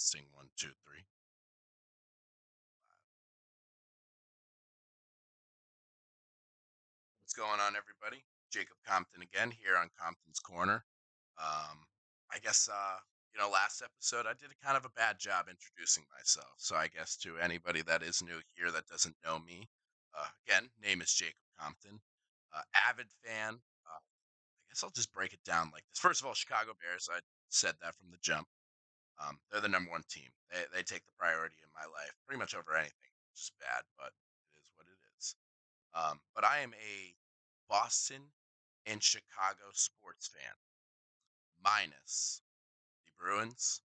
Testing one, two, three. What's going on, everybody? Jacob Compton again here on Compton's Corner. Um, I guess last episode I did a kind of a bad job introducing myself. So I guess to anybody that is new here that doesn't know me, again, name is Jacob Compton. Avid fan. I guess I'll just break it down like this. First of all, Chicago Bears. I said that from the jump. They're the number one team. They take the priority in my life pretty much over anything. Which is bad, but it is what it is. But I am a Boston and Chicago sports fan, minus the Bruins,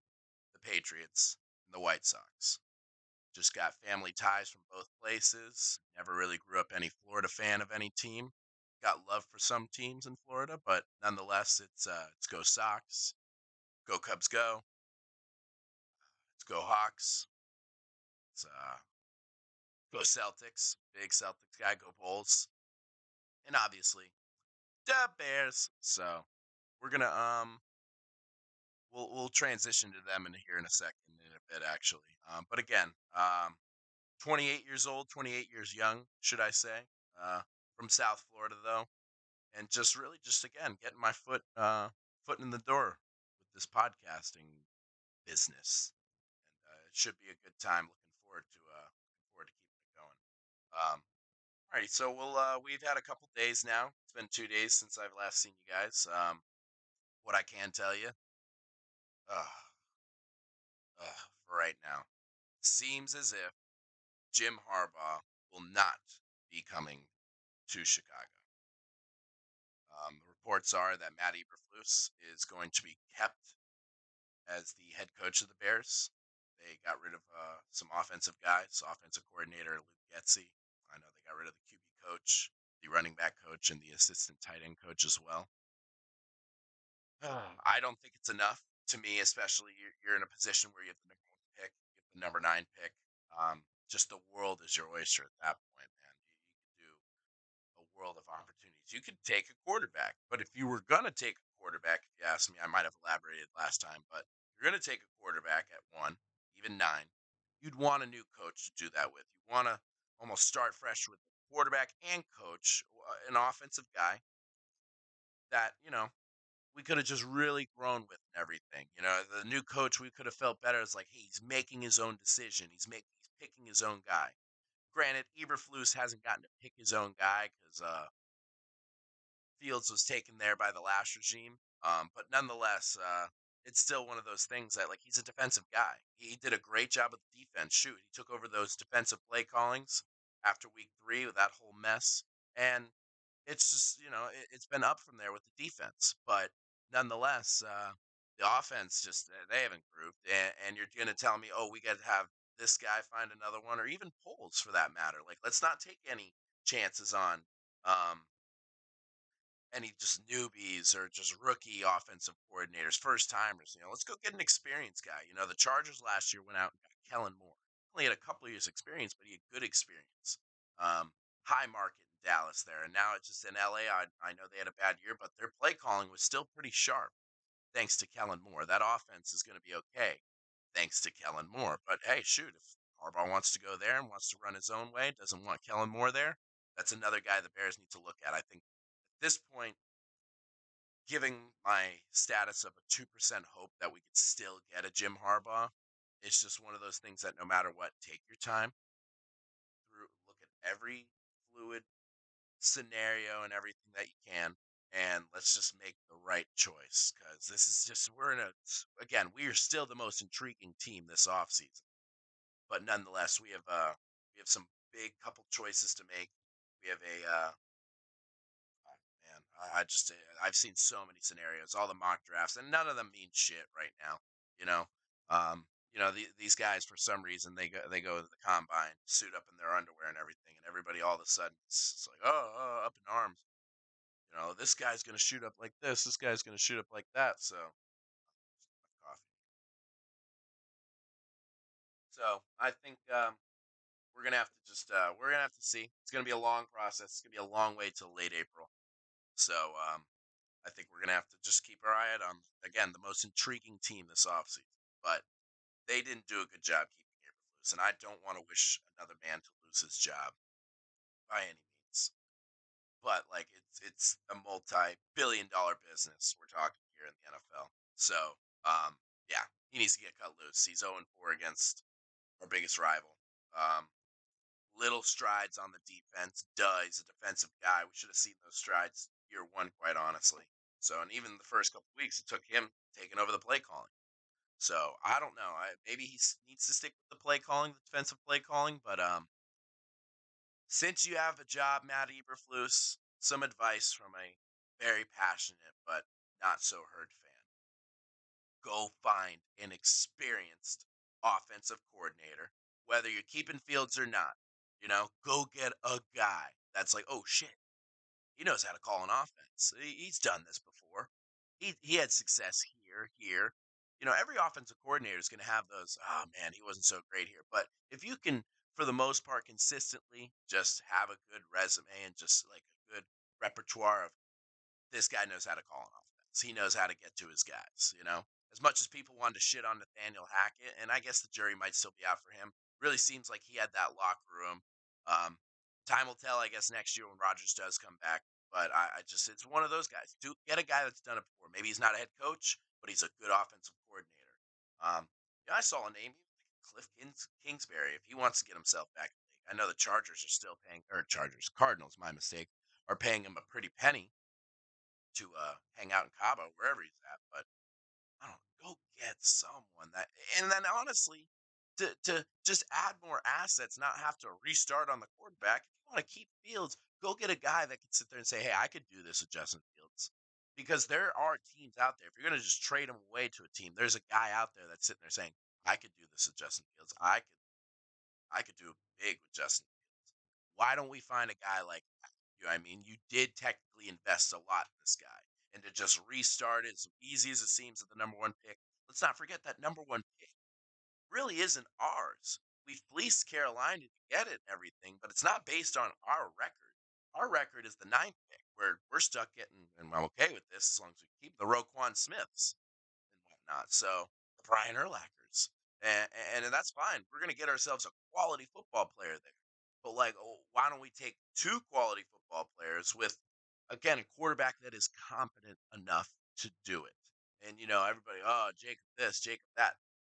the Patriots, and the White Sox. Just got family ties from both places. Never really grew up any Florida fan of any team. Got love for some teams in Florida, but nonetheless, it's go Sox, go Cubs, it's go Hawks, it's go Celtics, big Celtics guy, go Bulls, and obviously the Bears. So we're gonna we'll transition to them in here in a second in a bit actually. But again, 28 years old, 28 years young, should I say? Uh, from South Florida though, and just really just again getting my foot in the door with this podcasting business, and it should be a good time. Looking forward to keeping it going. All right, so we've had a couple days now. It's been 2 days since I've last seen you guys. What I can tell you, uh, for right now, seems as if Jim Harbaugh will not be coming to Chicago. The reports are that Matt Eberflus is going to be kept as the head coach of the Bears. They got rid of some offensive guys, offensive coordinator Luke Getzey. I know they got rid of the QB coach, the running back coach, and the assistant tight end coach as well. I don't think it's enough to me, especially you're in a position where you have the number one pick, you have the number nine pick. Just the world is your oyster at that point, man. You could do a world of opportunities. You could take a quarterback, but if you were gonna take a quarterback, if you asked me, I might have elaborated last time, but if you're gonna take a quarterback at one, even nine, you'd want a new coach to do that with. You want to almost start fresh with the quarterback and coach, an offensive guy that we could have just really grown with and everything. The new coach we could have felt better. It's like, hey, he's making his own decision. He's picking his own guy. Granted, Eberflus hasn't gotten to pick his own guy because Fields was taken there by the last regime. But nonetheless, it's still one of those things that like he's a defensive guy. He did a great job with the defense. Shoot, he took over those defensive play callings after week 3 with that whole mess, and it's just it's been up from there with the defense. But nonetheless, the offense just they haven't grooved. And you're gonna tell me, oh, we got to have this guy find another one, or even polls for that matter. Like, let's not take any chances on. Um, any just newbies or just rookie offensive coordinators, first timers. Let's go get an experienced guy. The Chargers last year went out and got Kellen Moore. Only had a couple of years experience, but he had good experience. Um, High market in Dallas there, and now it's just in LA. I know they had a bad year, but their play calling was still pretty sharp thanks to Kellen Moore. That offense is going to be okay thanks to Kellen Moore. But hey, shoot, if Harbaugh wants to go there and wants to run his own way, doesn't want Kellen Moore there, that's another guy the Bears need to look at. I think at this point, giving my status of a 2% hope that we could still get a Jim Harbaugh, it's just one of those things that no matter what, take your time through, look at every fluid scenario and everything that you can, and let's just make the right choice because this is just again, we are still the most intriguing team this offseason, but nonetheless, we have some big couple choices to make. We have a Man, I've seen so many scenarios, all the mock drafts, and none of them mean shit right now. You know, these guys for some reason they go to the combine, suit up in their underwear and everything, and everybody all of a sudden it's like, oh, up in arms. This guy's gonna shoot up like this guy's gonna shoot up like that. So coffee. So I think we're gonna have to see. It's gonna be a long process. It's gonna be a long way till late April. So I think we're gonna have to just keep our eye out on again the most intriguing team this offseason. But They didn't do a good job keeping Eberflus, and I don't want to wish another man to lose his job by any means. But like it's a multi-billion-dollar business we're talking here in the NFL. So yeah, he needs to get cut loose. He's 0-4 against our biggest rival. Um, little strides on the defense. Duh, he's a defensive guy. We should have seen those strides year one, quite honestly. So, and even the first couple weeks, it took him taking over the play calling. So I don't know. Maybe needs to stick with the play calling, the defensive play calling. But since you have a job, Matt Eberflus, some advice from a very passionate but not so hurt fan: go find an experienced offensive coordinator, whether you're keeping Fields or not. Go get a guy that's like, oh shit, he knows how to call an offense. He's done this before. He had success here, here. Every offensive coordinator is going to have those. Oh man, he wasn't so great here. But if you can, for the most part, consistently just have a good resume and just like a good repertoire of this guy knows how to call an offense. He knows how to get to his guys. As much as people wanted to shit on Nathaniel Hackett, and I guess the jury might still be out for him, really seems like he had that locker room. Um, Time will tell, I guess, next year when Rodgers does come back. But I just, it's one of those guys. Do get a guy that's done it before. Maybe he's not a head coach, but he's a good offensive coordinator. I saw a name, Cliff Kingsbury, if he wants to get himself back in the league. I know the Chargers are still paying, or Cardinals, my mistake, are paying him a pretty penny to hang out in Cabo, wherever he's at. But I don't go get someone that, and then honestly, to just add more assets, not have to restart on the quarterback. If you want to keep Fields, go get a guy that can sit there and say, "Hey, I could do this with Justin Fields," because there are teams out there. If you're going to just trade him away to a team, there's a guy out there that's sitting there saying, "I could do this with Justin Fields. I could do big with Justin Fields." Why don't we find a guy like that? You know what I mean? You did technically invest a lot in this guy. And to just restart it, as easy as it seems at the number one pick, let's not forget that number one pick really isn't ours. We fleeced Carolina to get it and everything, but it's not based on our record. Our record is the ninth pick, where we're stuck getting, and I'm okay with this as long as we keep the Roquan Smiths and whatnot. So the Brian Urlachers, and that's fine. We're gonna get ourselves a quality football player there. But like, oh, why don't we take two quality football players with, again, a quarterback that is competent enough to do it? And everybody, oh, Jacob this, Jacob that.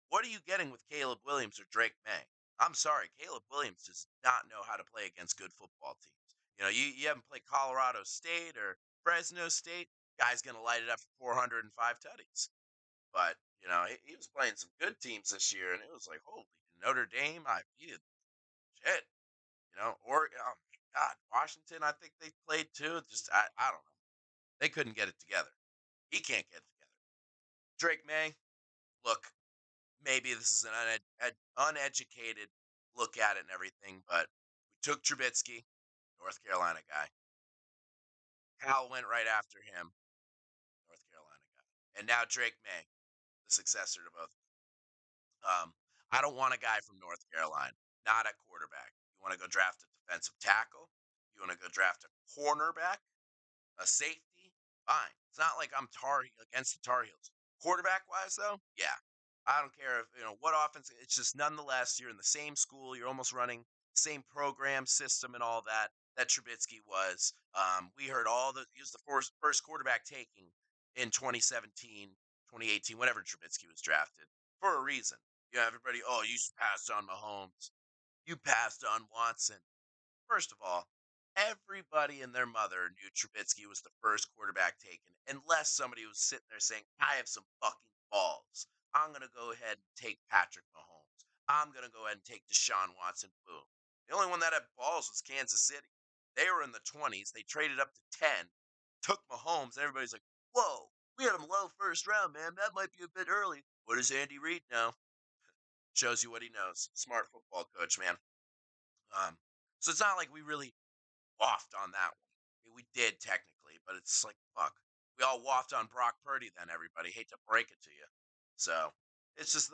What are you getting with Caleb Williams or Drake May? I'm sorry, Caleb Williams does not know how to play against good football teams. You haven't played Colorado State or Fresno State. Guy's gonna light it up for 405 tutties. But he was playing some good teams this year, and it was like, holy, Notre Dame, he did shit. Or oh my God, Washington, I think they played too. Just I don't know, they couldn't get it together. He can't get it together. Drake May, look, maybe this is an uneducated look at it and everything, but we took Trubisky, North Carolina guy. Hal went right after him, North Carolina guy, and now Drake May, the successor to both. I don't want a guy from North Carolina, not at quarterback. You want to go draft a defensive tackle? You want to go draft a cornerback, a safety? Fine. It's not like I'm against the Tar Heels. Quarterback wise, though, yeah. I don't care if what offense. It's just nonetheless you're in the same school. You're almost running same program system and all that. That Trubisky was. We heard all the. He was the first quarterback taking in 2017, 2018, whenever Trubisky was drafted for a reason. Everybody. Oh, you passed on Mahomes. You passed on Watson. First of all, everybody and their mother knew Trubisky was the first quarterback taken, unless somebody was sitting there saying, I have some fucking balls. I'm going to go ahead and take Patrick Mahomes. I'm going to go ahead and take Deshaun Watson. Boom. The only one that had balls was Kansas City. They were in the 20s. They traded up to 10, took Mahomes, and everybody's like, whoa, we had him low first round, man. That might be a bit early. What does Andy Reid know? Shows you what he knows. Smart football coach, man. Um, so it's not like we really waffed on that one. I mean, we did technically, but it's like fuck. We all waffed on Brock Purdy. Then everybody hate to break it to you. So it's just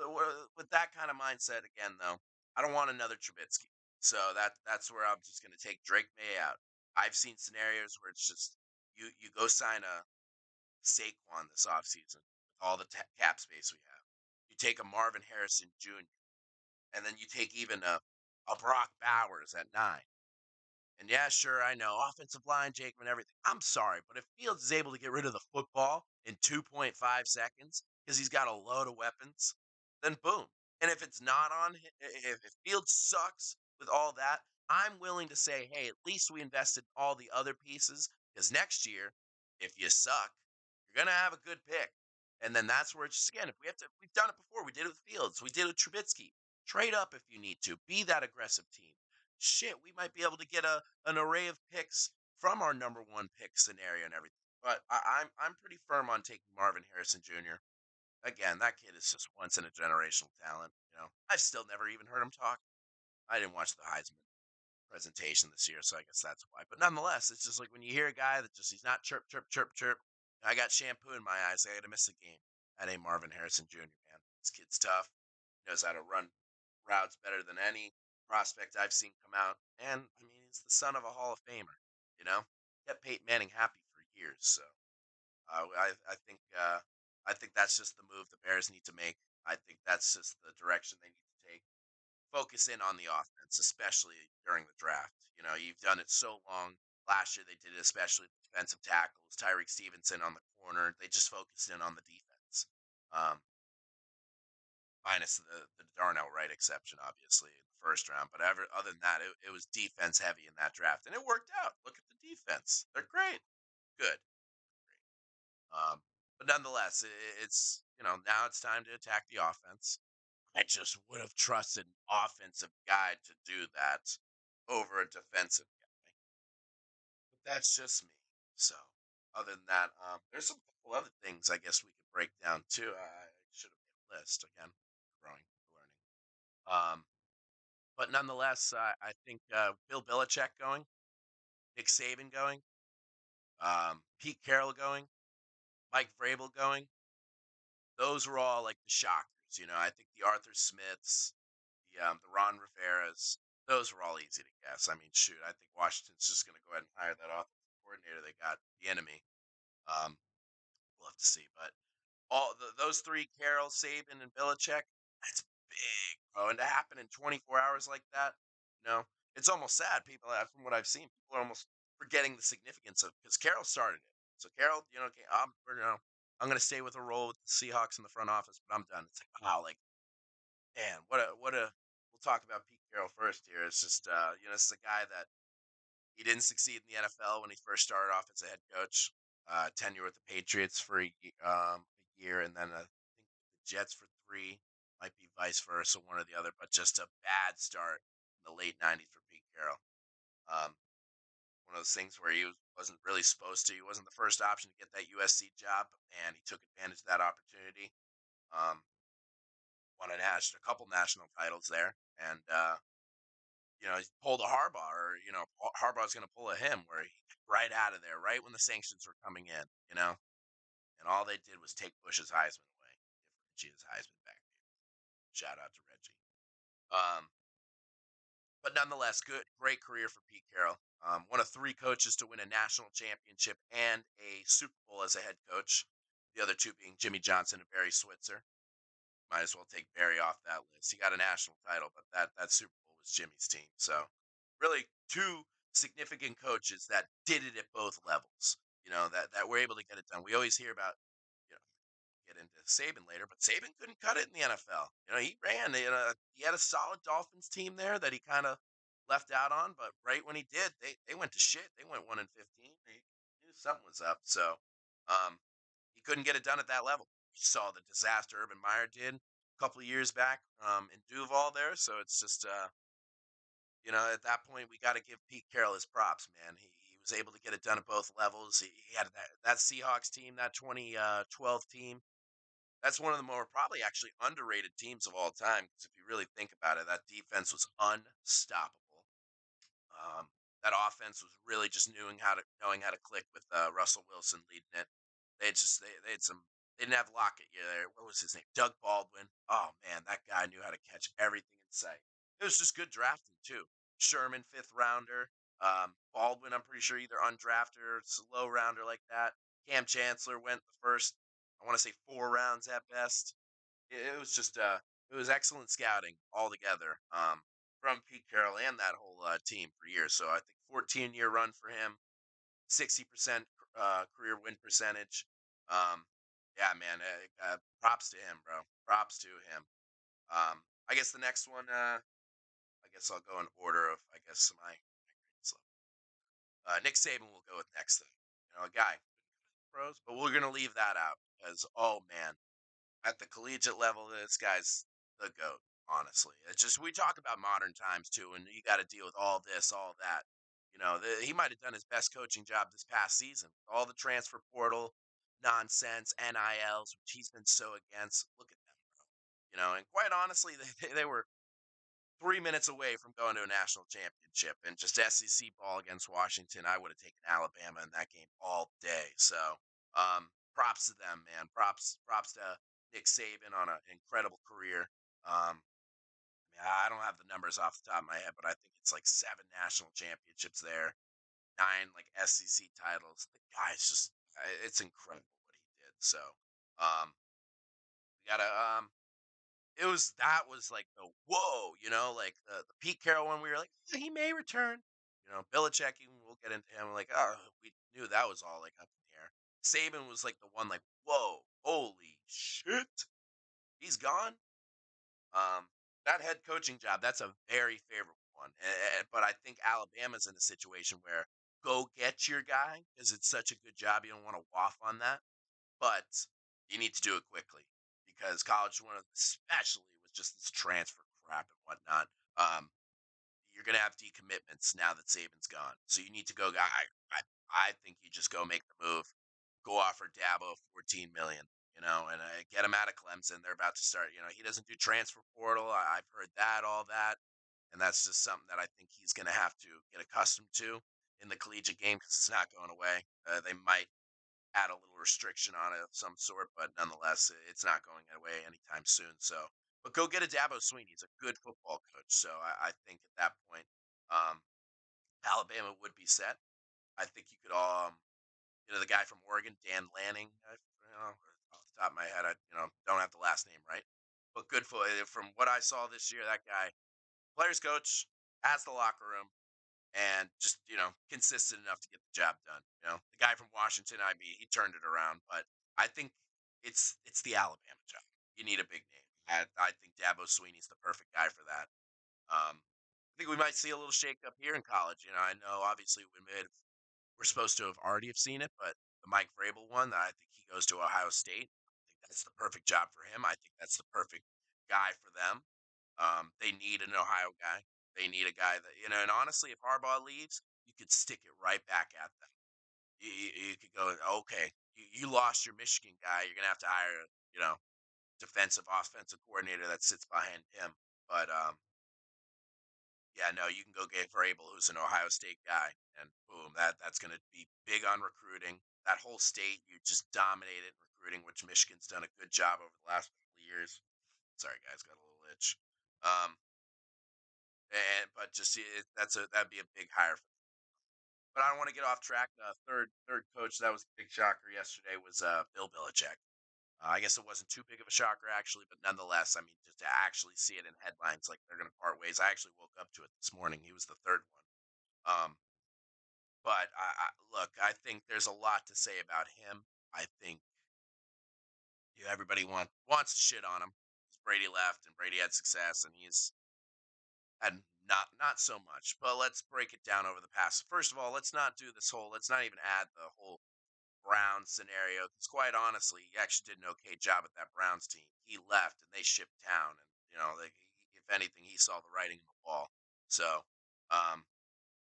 with that kind of mindset again, though. I don't want another Trubisky. So that's where I'm just going to take Drake May out. I've seen scenarios where it's just you go sign a Saquon this offseason with all the cap space we have. You take a Marvin Harrison Jr., and then you take even a Brock Bowers at 9. And yeah, sure, I know offensive line, Jacob, and everything. I'm sorry, but if Fields is able to get rid of the football in 2.5 seconds because he's got a load of weapons, then boom. And if it's not on, if Fields sucks with all that, I'm willing to say, hey, at least we invested all the other pieces because next year, if you suck, you're gonna have a good pick. And then that's where it's just again, if we have to, we've done it before. We did it with Fields. We did it with Trubisky. Trade up if you need to. Be that aggressive team. Shit, we might be able to get an array of picks from our number one pick scenario and everything. But I'm pretty firm on taking Marvin Harrison Jr. Again, that kid is just once in a generational talent. I've still never even heard him talk. I didn't watch the Heisman presentation this year, so I guess that's why. But nonetheless, it's just like when you hear a guy that just he's not chirp chirp chirp chirp. I got shampoo in my eyes. I got to miss a game. That ain't Marvin Harrison Jr. Man, this kid's tough. He knows how to run routes better than any prospect I've seen come out. And I mean, he's the son of a Hall of Famer. You know, kept Peyton Manning happy for years. So I think that's just the move the Bears need to make. I think that's just the direction they need to take. Focus in on the offense, especially during the draft. You've done it so long. Last year they did it, especially with defensive tackles, Tyreek Stevenson on the corner. They just focused in on the defense. Um, Minus the Darnell Wright exception, obviously, in the first round. But other than that, it was defense heavy in that draft, and it worked out. Look at the defense; they're great, good, great. But nonetheless, it's now it's time to attack the offense. I just would have trusted an offensive guy to do that over a defensive guy, but that's just me. So, other than that, there's some couple other things I guess we could break down too. I should have made a list again. Growing, learning. But nonetheless, I think Bill Belichick going, Nick Saban going, Pete Carroll going, Mike Vrabel going. Those were all like the shockers. I think the Arthur Smiths, the Ron Rivera's, those were all easy to guess. I mean, shoot, I think Washington's just going to go ahead and hire that offensive coordinator. They got the enemy. Um, we'll have to see, but those three, Carroll, Saban, and Belichick, that's big, bro. And to happen in 24 hours like that, you know, it's almost sad. People, from what I've seen, people are almost forgetting the significance of because Carroll started it. So Carroll, okay, I'm going to stay with a role with the Seahawks in the front office, but I'm done. It's like, wow, like, man, what a. We'll talk about Pete Carroll first here. It's just, this is a guy that he didn't succeed in the NFL when he first started off as a head coach. Tenure with the Patriots for a year, and then I think the Jets for 3. Might be vice versa, one or the other, but just a bad start in the late '90s for Pete Carroll. Um, One of those things where wasn't really supposed to. He wasn't the first option to get that USC job, and he took advantage of that opportunity. Um, Won a couple national titles there, and he pulled a Harbaugh, or Harbaugh's going to pull a him, where he right out of there, right when the sanctions were coming in, and all they did was take Bush's Heisman away. Give Reggie his Heisman back. Shout out to Reggie. Um, but nonetheless, great career for Pete Carroll. One of 3 coaches to win a national championship and a Super Bowl as a head coach. The other 2 being Jimmy Johnson and Barry Switzer. Might as well take Barry off that list. He got a national title, but that Super Bowl was Jimmy's team. So, really, 2 significant coaches that did it at both levels. That were able to get it done. We always hear about, you know, get into Saban later, but Saban couldn't cut it in the NFL. He ran. He had a solid Dolphins team there that he kind of left out on, but right when he did, they went to shit. They went 1-15. He knew something was up. So, um, he couldn't get it done at that level. You saw the disaster Urban Meyer did a couple of years back in Duval there. So it's just, at that point, we got to give Pete Carroll his props, man. He was able to get it done at both levels. He had that Seahawks team, that 2012 team. That's one of the more probably actually underrated teams of all time. Because if you really think about it, that defense was unstoppable. Um, that offense was really just knowing how to click with Russell Wilson leading it. They had some. They didn't have Lockett. Yeah, what was his name? Doug Baldwin. Oh man, that guy knew how to catch everything in sight. It was just good drafting too. Sherman, 5th rounder. Baldwin, I'm pretty sure either undrafted or it's a low rounder like that. Cam Chancellor went the first, I want to say 4 rounds at best. It was just it was excellent scouting altogether from Pete Carroll and that whole team for years. So I think 14-year run for him, 60% career win percentage. Um, yeah, man, props to him, bro. Props to him. I guess the next one, I guess I'll go in order of, I guess, my greatest Nick Saban will go with next thing. You know, a guy, pros, but we're going to leave that out because, oh, man, at the collegiate level, this guy's the GOAT, honestly. It's just, we talk about modern times too, and you got to deal with all this, all that. You know, he might have done his best coaching job this past season. All the transfer portal nonsense, NILs, which he's been so against. Look at them, you know, and quite honestly, they were 3 minutes away from going to a national championship and just SEC ball against Washington. I would have taken Alabama in that game all day. So, props to them, man. Props to Nick Saban on an incredible career. Yeah, I don't have the numbers off the top of my head, but I think it's like 7 national championships there, 9 SEC titles. The guy's just, it's incredible what he did. So, we gotta, it was that was like the whoa, you know, like the Pete Carroll one. We were like, "Yeah, he may return. You know, Belichick. Even we'll get into him. Like, oh, we knew that was all like up in the air. Saban was like the one, like, whoa, holy shit, he's gone. Um, that head coaching job, that's a very favorable one. But I think Alabama's in a situation where go get your guy because it's such a good job. You don't want to waff on that, but you need to do it quickly because college one, especially with just this transfer crap and whatnot. You're gonna have decommitments now that Saban's gone, so you need to go. I think you just go make the move, go offer Dabo 14 million. You know, and get him out of Clemson. They're about to start. You know, he doesn't do transfer portal. I've heard that, all that, and that's just something that I think he's going to have to get accustomed to in the collegiate game because it's not going away. They might add a little restriction on it of some sort, but nonetheless, it's not going away anytime soon. So, but go get a Dabo Sweeney. He's a good football coach. So I think at that point, um, Alabama would be set. I think you could you know, the guy from Oregon, Dan Lanning, you know, off the top of my head, I, you know, don't have the last name right, but good for from what I saw this year, that guy, players coach, has the locker room, and just, you know, consistent enough to get the job done. You know, the guy from Washington, I mean, he turned it around, but I think it's the Alabama job. You need a big name. I think Dabo Sweeney's the perfect guy for that. I think we might see a little shakeup here in college. You know, I know obviously we're supposed to have already have seen it, but the Mike Vrabel one, I think he goes to Ohio State. I think that's the perfect job for him. I think that's the perfect guy for them. They need an Ohio guy. They need a guy that, you know, and honestly, if Harbaugh leaves, you could stick it right back at them. You could go, okay, you lost your Michigan guy. You're gonna have to hire, you know, defensive offensive coordinator that sits behind him. But yeah, no, you can go get Vrabel, who's an Ohio State guy, and boom, that's going to be big on recruiting. That whole state, you just dominated recruiting, which Michigan's done a good job over the last couple of years. Sorry, guys, got a little itch. Um, and but just that'd be a big hire. But I don't want to get off track. Third coach that was a big shocker yesterday was Bill Belichick. I guess it wasn't too big of a shocker actually, but nonetheless, I mean, just to actually see it in headlines like they're going to part ways. I actually woke up to it this morning. He was the third one. But look, I think there's a lot to say about him. I think everybody wants to shit on him. Brady left and Brady had success, and he's had not so much. But let's break it down over the past. First of all, let's not do this whole. Let's not even add the whole Browns scenario because quite honestly, he actually did an okay job at that Browns team. He left and they shipped town, and you know, if anything, he saw the writing on the wall. So, um,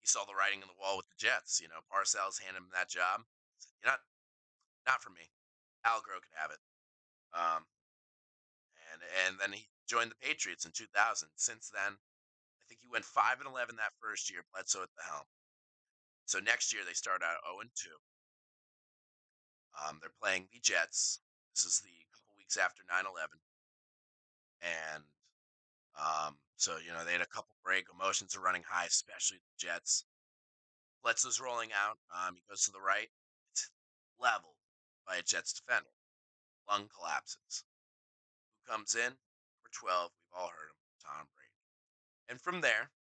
he saw the writing on the wall with the Jets. You know, Parcells handed him that job. You're not for me. Algro could have it. Um, and then he joined the Patriots in 2000. Since then, I think he went 5-11 that first year. Bledsoe at the helm. So next year they start out 0-2. They're playing the Jets. This is the couple weeks after 9/11, and so you know they had a couple break. Emotions are running high, especially the Jets. Bledsoe's rolling out. He goes to the right. It's leveled by a Jets defender. Lung collapses. comes in. Number 12, we've all heard him, Tom Brady. And from there,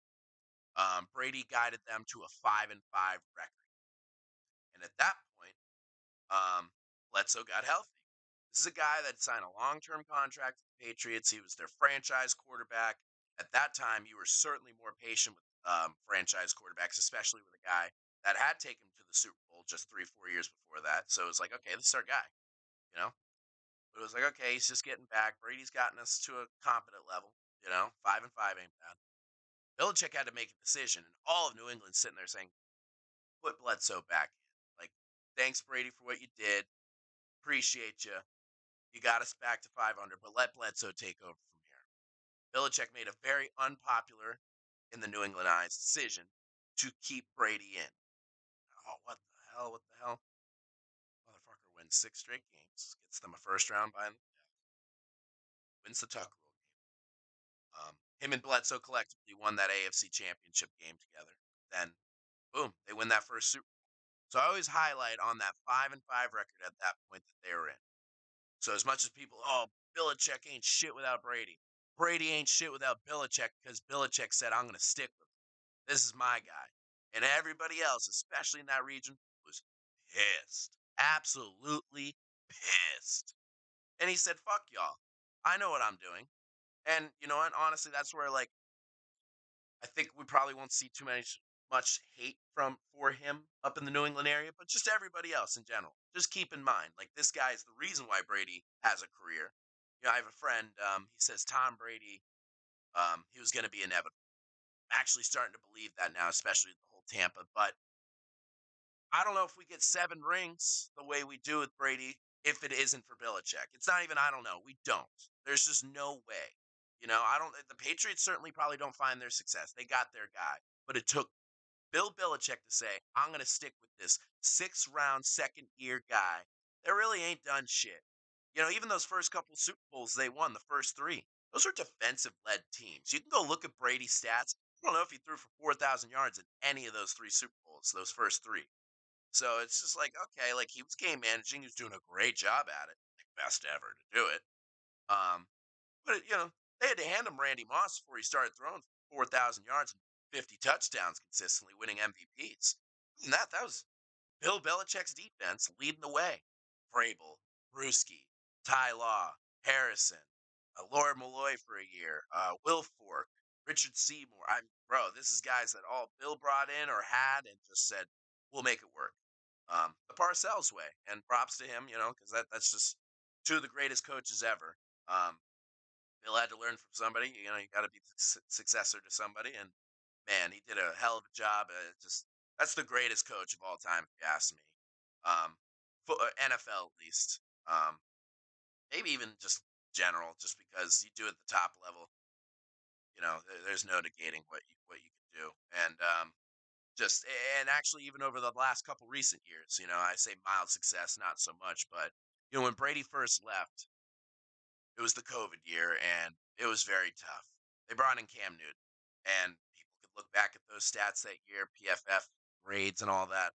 Brady guided them to a 5-5 record. And at that point, Bledsoe got healthy. This is a guy that signed a long-term contract with the Patriots. He was their franchise quarterback. At that time, you were certainly more patient with franchise quarterbacks, especially with a guy that had taken him to the Super Bowl just 3, 4 years before that. So it was like, okay, this is our guy, you know. But it was like, okay, he's just getting back. Brady's gotten us to a competent level, 5-5 ain't bad. Belichick had to make a decision, and all of New England sitting there saying, "Put Bledsoe back in." Like, thanks Brady for what you did. Appreciate you. You got us back to 500, but let Bledsoe take over from here. Belichick made a very unpopular, in the New England eyes, decision to keep Brady in. Oh, what the hell? What the hell? Motherfucker wins 6 straight games, gets them a first round by wins the Tuck Rule game. Him and Bledsoe collectively won that AFC Championship game together. Then, boom, they win that first Super. So I always highlight on that 5-5 record at that point that they were in. So as much as people, oh, Belichick ain't shit without Brady. Brady ain't shit without Belichick because Belichick said, I'm going to stick with him. This is my guy. And everybody else, especially in that region, was pissed. Absolutely pissed. And he said, fuck y'all. I know what I'm doing. And you know what? Honestly, that's where like I think we probably won't see too much hate from for him up in the New England area, but just everybody else in general. Just keep in mind, like this guy is the reason why Brady has a career. I have a friend. He says Tom Brady, he was going to be inevitable. I'm actually starting to believe that now, especially with the whole Tampa. But I don't know if we get 7 rings the way we do with Brady if it isn't for Belichick. It's not even I don't know. We don't. There's just no way. I don't. The Patriots certainly probably don't find their success. They got their guy, but it took Bill Belichick to say, I'm going to stick with this 6th round, second year guy that really ain't done shit. Even those first couple Super Bowls they won, the first 3, those were defensive led teams. You can go look at Brady's stats. I don't know if he threw for 4,000 yards in any of those 3 Super Bowls, those first 3. So it's just like, okay, like he was game managing. He was doing a great job at it, like best ever to do it. Um, but they had to hand him Randy Moss before he started throwing 4,000 yards and 50 touchdowns consistently, winning MVPs. And that was Bill Belichick's defense leading the way. Vrabel, Bruschi, Ty Law, Harrison, Lord Malloy for a year, Will Fork, Richard Seymour. Bro, this is guys that all Bill brought in or had and just said, we'll make it work. The Parcells way. And props to him, because that's just 2 of the greatest coaches ever. Bill had to learn from somebody. You got to be the successor to somebody. And man, he did a hell of a job. Just that's the greatest coach of all time, if you ask me. Um, NFL at least. Maybe even just general, just because you do it at the top level. There's no negating what you can do. And just and actually even over the last couple recent years, I say mild success, not so much, but when Brady first left, it was the COVID year, and it was very tough. They brought in Cam Newton, and people could look back at those stats that year, PFF grades and all that.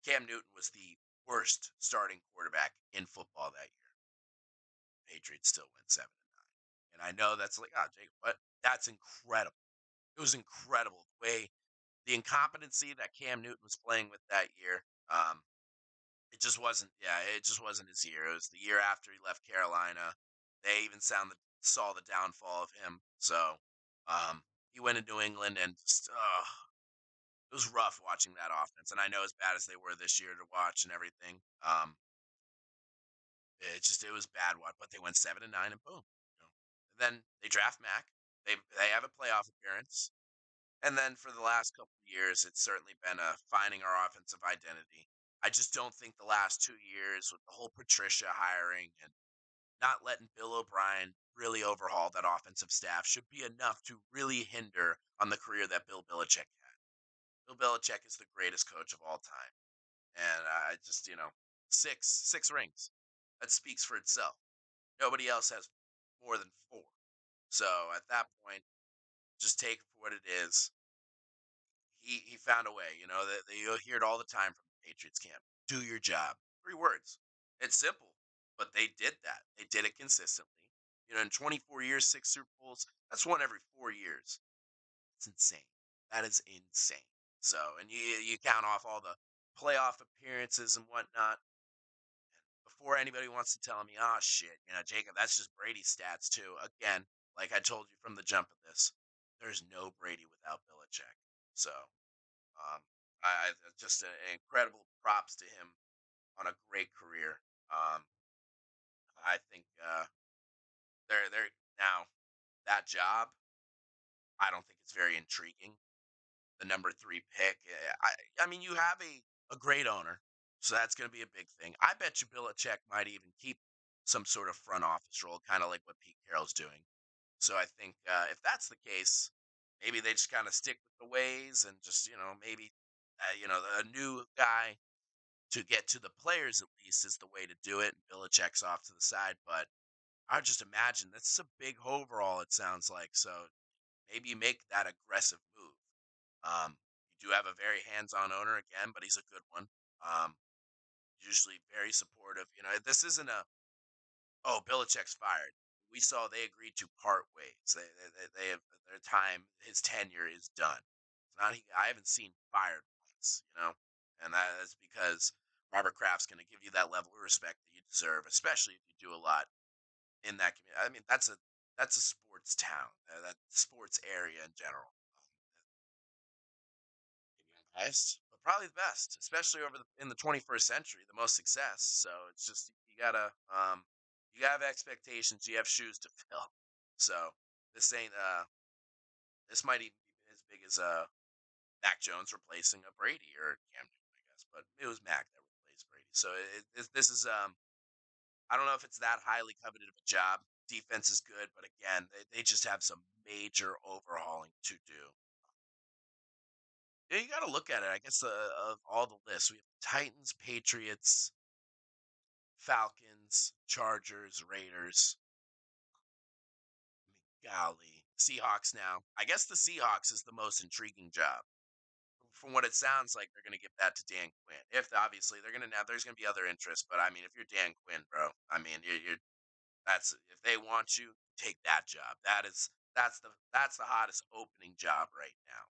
Cam Newton was the worst starting quarterback in football that year. Patriots still went 7-9, and I know that's like, oh, Jacob, but that's incredible. It was incredible the way the incompetency that Cam Newton was playing with that year. It just wasn't. Yeah, it just wasn't his year. It was the year after he left Carolina. They even saw the downfall of him. So he went to New England, and just, it was rough watching that offense. And I know as bad as they were this year to watch and everything. It was bad. But they went 7-9, and boom. And then they draft Mac. They have a playoff appearance. And then for the last couple of years, it's certainly been finding our offensive identity. I just don't think the last 2 years with the whole Patricia hiring and not letting Bill O'Brien really overhaul that offensive staff should be enough to really hinder on the career that Bill Belichick had. Bill Belichick is the greatest coach of all time. And I just, 6 rings. That speaks for itself. Nobody else has more than 4. So at that point, just take it for what it is. He found a way. You'll hear it all the time from the Patriots camp. Do your job. 3 words. It's simple, but they did that. They did it consistently. In 24 years, 6 Super Bowls. That's one every 4 years. It's insane. That is insane. So, and you count off all the playoff appearances and whatnot. Before anybody wants to tell me, oh shit, Jacob, that's just Brady's stats too. Again, like I told you from the jump of this, there's no Brady without Belichick. So, um, just incredible props to him on a great career. Um, I think they're now that job. I don't think it's very intriguing. The number 3 pick. I mean, you have a great owner, so that's going to be a big thing. I bet you Belichick might even keep some sort of front office role, kind of like what Pete Carroll's doing. So I think if that's the case, maybe they just kind of stick with the ways and just maybe a new guy to get to the players at least is the way to do it. And Belichick's off to the side, but I just imagine that's a big overall. It sounds like so. Maybe you make that aggressive move. You do have a very hands-on owner again, but he's a good one. Um, Usually very supportive. This isn't a oh Belichick's fired. We saw they agreed to part ways. They have their time. His tenure is done. It's not. I haven't seen fired once. And that's because Robert Kraft's going to give you that level of respect that you deserve, especially if you do a lot in that community. I mean, that's a sports town. That sports area in general. Biased, but probably the best, especially in the 21st century, the most success. So it's just you gotta have expectations, you have shoes to fill. So this ain't this might even be as big as Mac Jones replacing a Brady or Cam Newton, I guess, but it was Mac that replaced Brady. So this is I don't know if it's that highly coveted of a job. Defense is good, but again, they just have some major overhauling to do. Yeah, you got to look at it. I guess of all the lists, we have Titans, Patriots, Falcons, Chargers, Raiders. Golly, Seahawks. Now, I guess the Seahawks is the most intriguing job. From what it sounds like, they're going to give that to Dan Quinn. If obviously they're going to now, there's going to be other interests, but I mean, if you're Dan Quinn, bro, I mean, you're that's if they want you, take that job. That's the hottest opening job right now.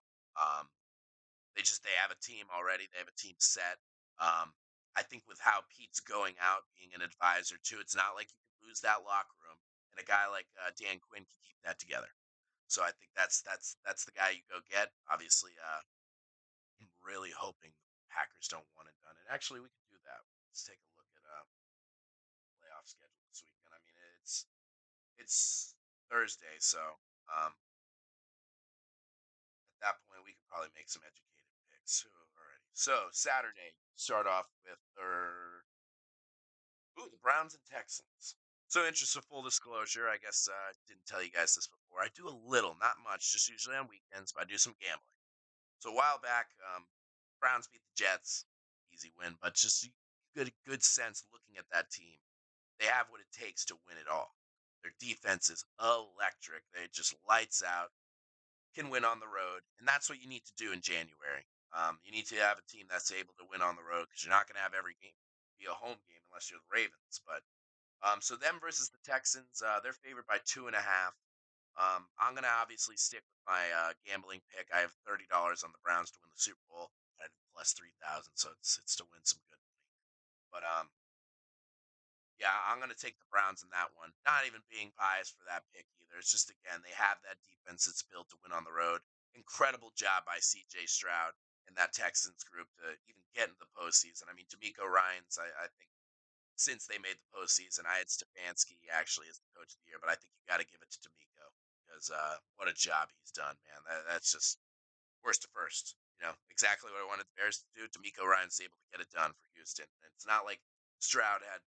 They have a team already. They have a team set. Um, I think with how Pete's going out, being an advisor too, it's not like you could lose that locker room, and a guy like Dan Quinn can keep that together. So I think that's the guy you go get. Obviously, I'm really hoping the Packers don't want it done. And actually, we could do that. Let's take a look at playoff schedule this weekend. I mean, it's Thursday, so um, at that point, we could probably make some educated picks already. So Saturday, start off with the Browns and Texans. So, interest of full disclosure, I guess I didn't tell you guys this before. I do a little, not much, just usually on weekends, but I do some gambling. So a while back, Browns beat the Jets, easy win, but just good sense looking at that team. They have what it takes to win it all. Their defense is electric. They just lights out, can win on the road, and that's what you need to do in January. You need to have a team that's able to win on the road because you're not going to have every game be a home game unless you're the Ravens. But so them versus the Texans, they're favored by 2.5. I'm gonna obviously stick with my gambling pick. I have $30 on the Browns to win the Super Bowl at plus 3,000, so it's to win some good money. But yeah, I'm gonna take the Browns in that one. Not even being biased for that pick either. It's just again they have that defense that's built to win on the road. Incredible job by C.J. Stroud and that Texans group to even get into the postseason. I mean, D'Amico Ryan's I think since they made the postseason. I had Stefanski actually as the coach of the year, but I think you got to give it to D'Amico because what a job he's done, man. That's just worst to first. Exactly what I wanted the Bears to do. D'Amico Ryan's able to get it done for Houston. And it's not like Stroud had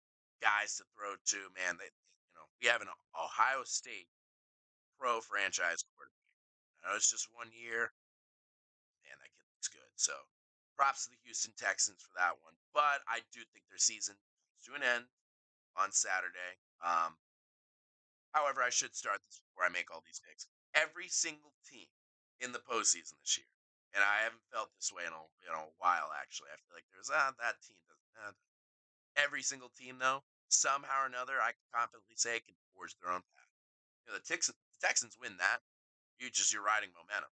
guys to throw to. Man, we have an Ohio State pro franchise quarterback. I know it's just 1 year. Man, that kid looks good. So props to the Houston Texans for that one. But I do think their season comes to an end on Saturday. However, I should start this before I make all these picks. Every single team in the postseason this year, and I haven't felt this way in a while. Actually, I feel like there's that team doesn't. Every single team though, somehow or another, I can confidently say can forge their own path. Texans win that. You're riding momentum,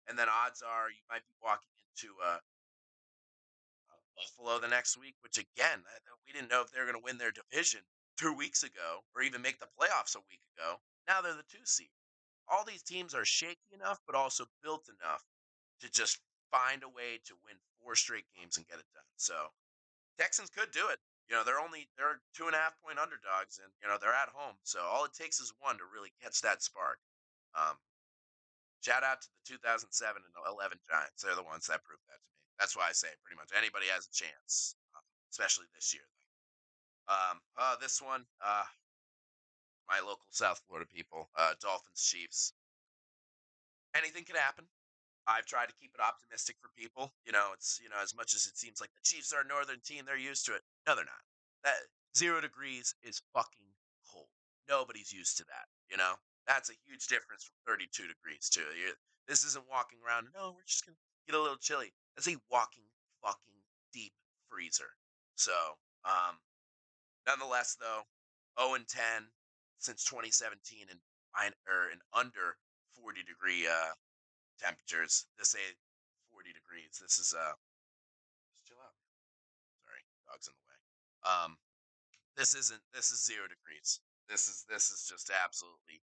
and then odds are you might be walking into Buffalo the next week, which again, we didn't know if they were going to win their division 2 weeks ago or even make the playoffs a week ago. Now they're the 2 seed. All these teams are shaky enough, but also built enough to just find a way to win 4 straight games and get it done. So Texans could do it. They're 2.5 point underdogs, and they're at home. So all it takes is one to really catch that spark. Um, Shout out to the 2007 and 11 Giants. They're the ones that proved that to me. That's why I say pretty much anybody has a chance, especially this year. This one, my local South Florida people, Dolphins Chiefs. Anything could happen. I've tried to keep it optimistic for people. It's as much as it seems like the Chiefs are a northern team, they're used to it. No, they're not. That 0 degrees is fucking cold. Nobody's used to that. That's a huge difference from 32 degrees too. This isn't walking around. No, we're just gonna get a little chilly. That's a walking fucking deep freezer. So, um, nonetheless, though, 0-10 since 2017 and under 40 degree temperatures. This ain't 40 degrees. This is just chill out. Sorry, dog's in the way. This is 0 degrees. This is just absolutely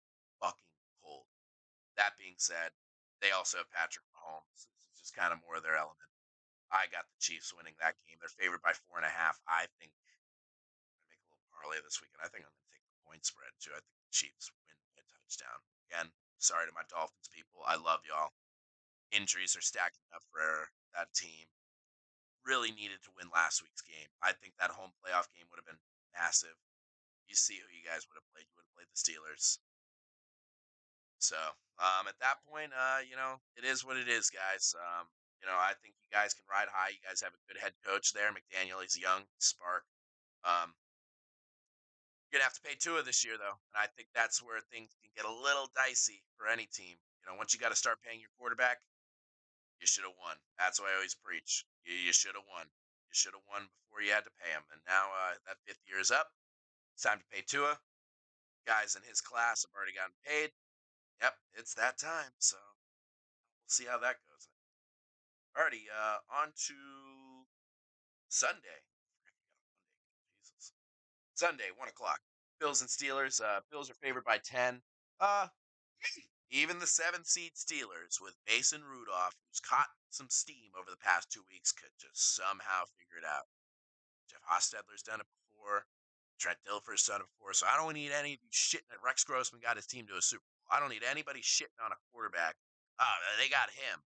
fucking cold. That being said, they also have Patrick Mahomes. This is just kind of more of their element. I got the Chiefs winning that game. They're favored by 4.5. I think I'm gonna make a little parlay this weekend. I think I'm gonna take the point spread too. I think the Chiefs win by a touchdown. Again, sorry to my Dolphins people. I love y'all. Injuries are stacking up for that team. Really needed to win last week's game. I think that home playoff game would have been massive. You see who you guys would have played. You would have played the Steelers. So at that point, it is what it is, guys. I think you guys can ride high. You guys have a good head coach there. McDaniel, he's young, spark. Um, you're gonna have to pay Tua this year, though, and I think that's where things can get a little dicey for any team. Once you got to start paying your quarterback, you should have won. That's what I always preach. You should have won. You should have won before you had to pay him. And now that 5th year is up. It's time to pay Tua. Guys in his class have already gotten paid. Yep, it's that time. So we'll see how that goes. Alrighty, on to Sunday. Jesus. Sunday, 1 o'clock. Bills and Steelers. Bills are favored by 10. Uh, Even the 7 seed Steelers with Mason Rudolph, who's caught some steam over the past 2 weeks, could just somehow figure it out. Jeff Hostetler's done it before. Trent Dilfer's done it before. So I don't need any of you shitting that Rex Grossman got his team to a Super Bowl. I don't need anybody shitting on a quarterback. They got him.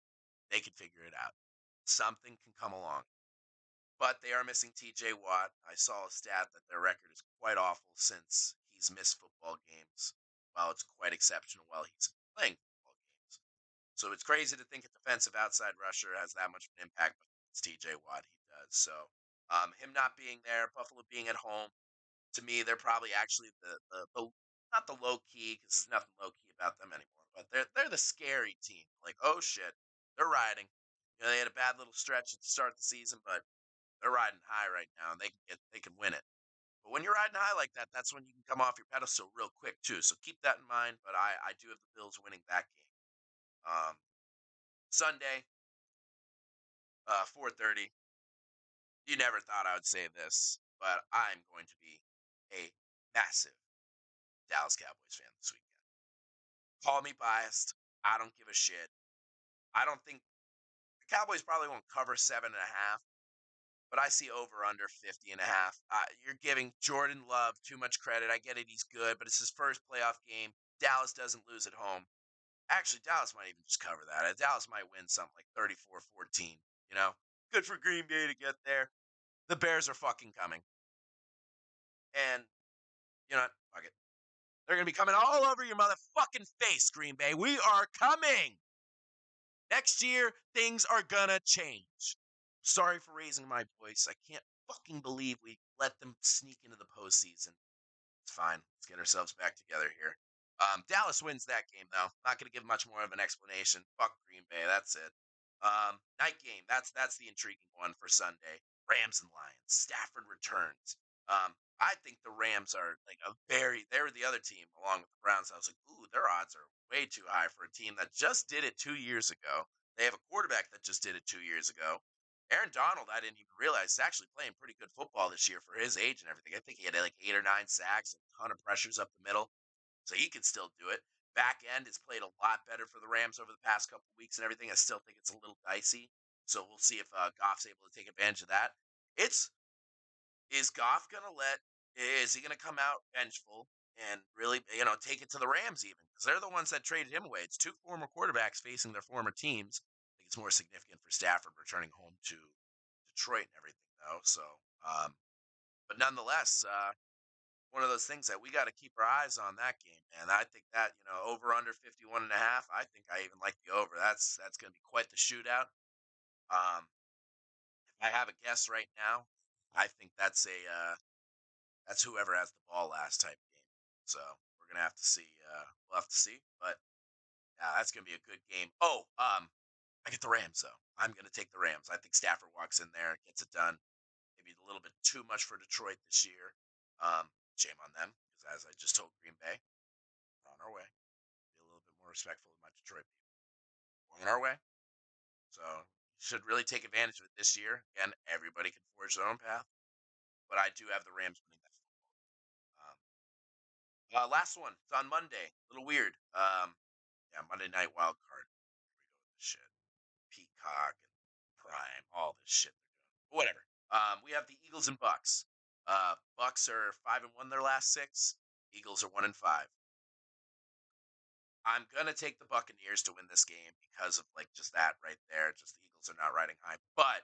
They can figure it out. Something can come along. But they are missing TJ Watt. I saw a stat that their record is quite awful since he's missed football games. While it's quite exceptional while he's playing football games. So it's crazy to think a defensive outside rusher has that much of an impact, but it's TJ Watt. He does. So him not being there, Buffalo being at home, to me, they're probably actually the not the low key because there's nothing low key about them anymore, but they're the scary team. Like, oh shit, they're riding. They had a bad little stretch at the start of the season, but they're riding high right now, and they can win it. But when you're riding high like that, that's when you can come off your pedestal real quick too. So keep that in mind. But I do have the Bills winning that game. Sunday, 4:30. You never thought I would say this, but I'm going to be a massive Dallas Cowboys fan this weekend. Call me biased. I don't give a shit. I don't think the Cowboys probably won't cover 7.5, but I see over under 50.5. You're giving Jordan Love too much credit. I get it. He's good, but it's his first playoff game. Dallas doesn't lose at home. Actually, Dallas might even just cover that. Dallas might win something like 34-14. Good for Green Bay to get there. The Bears are fucking coming. And, you know what? Fuck it. They're going to be coming all over your motherfucking face, Green Bay. We are coming. Next year, things are going to change. Sorry for raising my voice. I can't fucking believe we let them sneak into the postseason. It's fine. Let's get ourselves back together here. Dallas wins that game, though. Not going to give much more of an explanation. Fuck Green Bay. That's it. Night game. That's the intriguing one for Sunday. Rams and Lions. Stafford returns. I think the Rams are like a very they were the other team along with the Browns. I was like, ooh, their odds are way too high for a team that just did it 2 years ago. They have a quarterback that just did it 2 years ago. Aaron Donald, I didn't even realize, is actually playing pretty good football this year for his age and everything. I think he had like 8 or 9 sacks, a ton of pressures up the middle, so he can still do it. Back end has played a lot better for the Rams over the past couple weeks and everything. I still think it's a little dicey, so we'll see if Goff's able to take advantage of that. It's is Goff gonna let is he gonna come out vengeful and really, take it to the Rams even? Because they're the ones that traded him away. It's two former quarterbacks facing their former teams. I think it's more significant for Stafford returning home to Detroit and everything though. So but nonetheless, one of those things that we got to keep our eyes on that game, man. I think that, over under 51.5. I think I even like the over. That's gonna be quite the shootout. Um if I have a guess right now, I think that's whoever has the ball last type game. So we're gonna have to see. We'll have to see. But yeah, that's gonna be a good game. Oh, I get the Rams though. I'm gonna take the Rams. I think Stafford walks in there, gets it done. Maybe a little bit too much for Detroit this year. Shame on them, because as I just told Green Bay, we're on our way. Be a little bit more respectful of my Detroit people. We're on our way. So should really take advantage of it this year. Again, everybody can forge their own path, but I do have the Rams winning that. Last one. It's on Monday. A little weird. Yeah, Monday Night Wild Card. Here we go with this shit. Peacock and Prime, all this shit they're doing. Whatever. We have the Eagles and Bucks. Bucks are 5-1 their last six. Eagles are 1-5. I'm gonna take the Buccaneers to win this game because of like just that right there. Just the Eagles are not riding high, but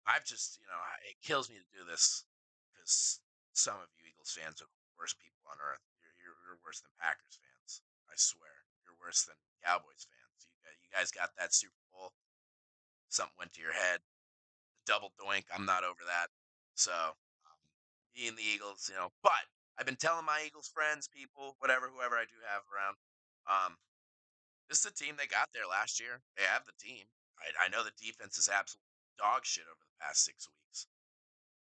I've just, it kills me to do this because some of you Eagles fans are the worst people on earth. You're worse than Packers fans. I swear. You're worse than Cowboys fans. You guys got that Super Bowl. Something went to your head. The double doink. I'm not over that. So, me and the Eagles, but I've been telling my Eagles friends, people, whatever, whoever I do have around, um, this is a team they got there last year. They have the team. I know the defense is absolute dog shit over the past 6 weeks.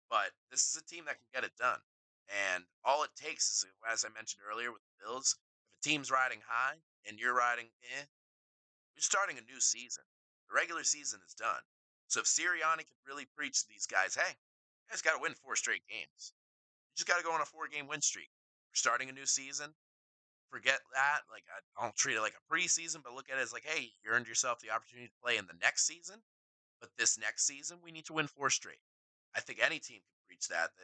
But this is a team that can get it done. And all it takes is, as I mentioned earlier with the Bills, if a team's riding high and you're riding you're starting a new season. The regular season is done. So if Sirianni can really preach to these guys, hey, you guys got to win 4 straight games. You just got to go on a 4 game win streak. We're starting a new season. Forget that. Like, I don't treat it like a preseason, but look at it as like, hey, you earned yourself the opportunity to play in the next season. But this next season, we need to win 4 straight. I think any team can reach that.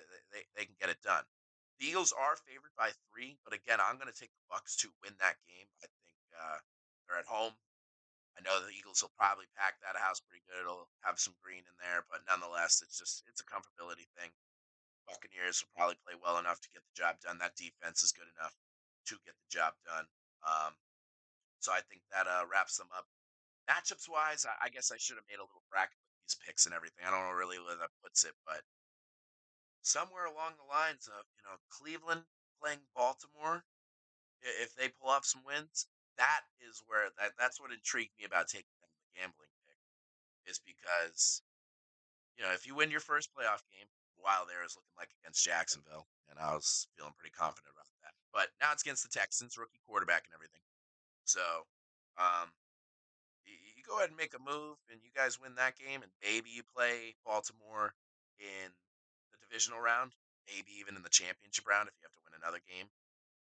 They can get it done. The Eagles are favored by 3, but again, I'm going to take the Bucks to win that game. I think they're at home. I know the Eagles will probably pack that house pretty good. It'll have some green in there, but nonetheless, it's a comfortability thing. Buccaneers will probably play well enough to get the job done. That defense is good enough to get the job done. Um, so I think that wraps them up. Matchups wise, I guess I should have made a little bracket with these picks and everything. I don't know really where that puts it, but somewhere along the lines of, Cleveland playing Baltimore, if they pull off some wins, that is where that's what intrigued me about taking them in the gambling pick, is because, if you win your first playoff game, Wild Air is looking like against Jacksonville, and I was feeling pretty confident about that. But now it's against the Texans, rookie quarterback and everything. So, um, you go ahead and make a move, and you guys win that game, and maybe you play Baltimore in the divisional round, maybe even in the championship round if you have to win another game.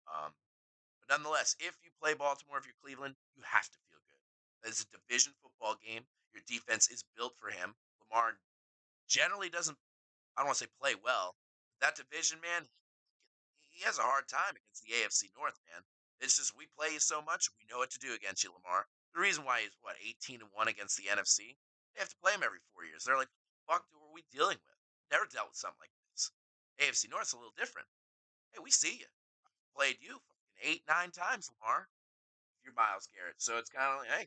Um, but nonetheless, if you play Baltimore, if you're Cleveland, you have to feel good. It's a division football game. Your defense is built for him. Lamar generally doesn't, I don't want to say play well. That division, man, he has a hard time against the AFC North, man. It's just we play you so much, we know what to do against you, Lamar. The reason why he's 18-1 against the NFC. They have to play him every 4 years. They're like, fuck, are we dealing with? Never dealt with something like this. AFC North's a little different. Hey, we see you. Played you fucking 8, 9 times, Lamar. You're Miles Garrett, so it's kind of like, hey,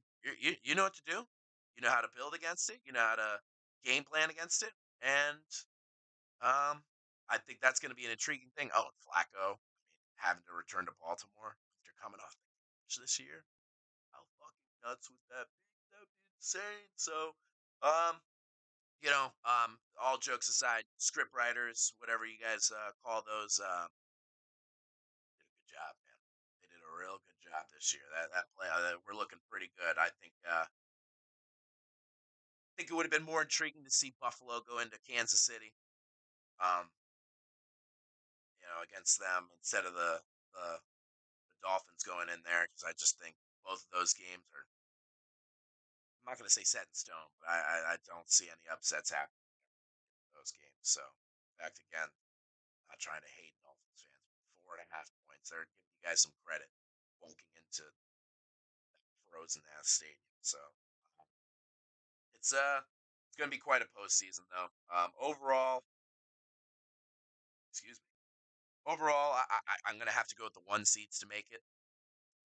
you know what to do. You know how to build against it. You know how to game plan against it, and I think that's going to be an intriguing thing. Oh, and Flacco, having to return to Baltimore after coming off the couch this year. How fucking nuts would that be? That'd be insane. So, um, all jokes aside, script writers, whatever you guys call those, did a good job, man. They did a real good job this year. That play, we're looking pretty good. I think it would have been more intriguing to see Buffalo go into Kansas City, um, against them instead of the Dolphins going in there because I just think both of those games are. I'm not going to say set in stone, but I don't see any upsets happening in those games. So, back again, not trying to hate Dolphins fans. 4.5 points. They're giving you guys some credit, walking into frozen ass stadium. So it's gonna be quite a postseason though. Overall, excuse me. Overall, I'm gonna have to go with the one seeds to make it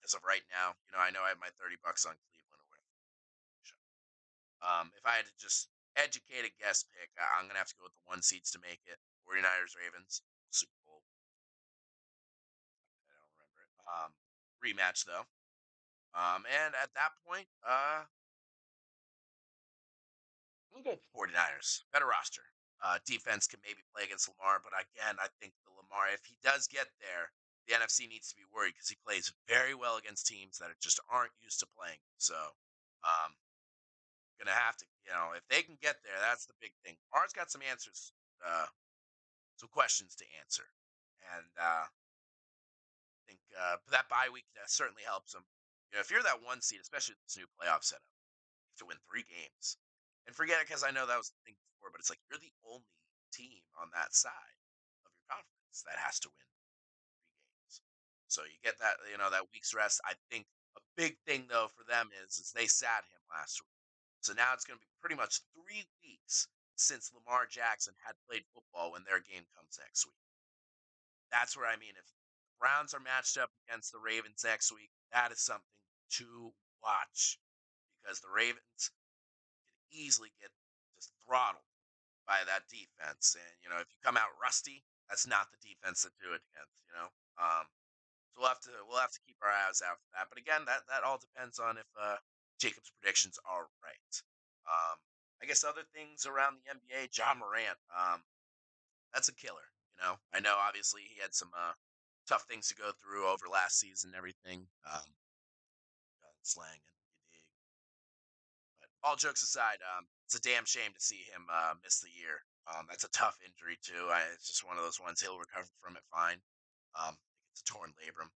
as of right now. I know I have my $30 on Cleveland or whatever. If I had to just educate a guess pick, I'm gonna have to go with the one seeds to make it. 49ers, Ravens, Super Bowl. I don't remember it. Rematch though. And at that point, we'll go with the 49ers. Better roster. Defense can maybe play against Lamar, but again, I think the Lamar, if he does get there, the NFC needs to be worried because he plays very well against teams that just aren't used to playing. So, um, gonna have to, if they can get there, that's the big thing. Lamar's got some answers, some questions to answer, and think that bye week certainly helps him. If you're that one seed, especially with this new playoff setup, you have to win 3 games. And forget it because I know that was the thing before, but it's like you're the only team on that side of your conference that has to win 3 games. So you get that week's rest. I think a big thing though for them is they sat him last week. So now it's going to be pretty much 3 weeks since Lamar Jackson had played football when their game comes next week. That's where I mean, if the Browns are matched up against the Ravens next week, that is something to watch because the Ravens can easily get just throttled by that defense. And if you come out rusty, that's not the defense to do it against. So we'll have to keep our eyes out for that. But again, that all depends on if Jacob's predictions are right. I guess other things around the NBA, John Morant. That's a killer. I know obviously he had some tough things to go through over last season and everything. Slang and you dig. But all jokes aside, it's a damn shame to see him miss the year. That's a tough injury too. It's just one of those ones he'll recover from it fine. It's a torn labrum,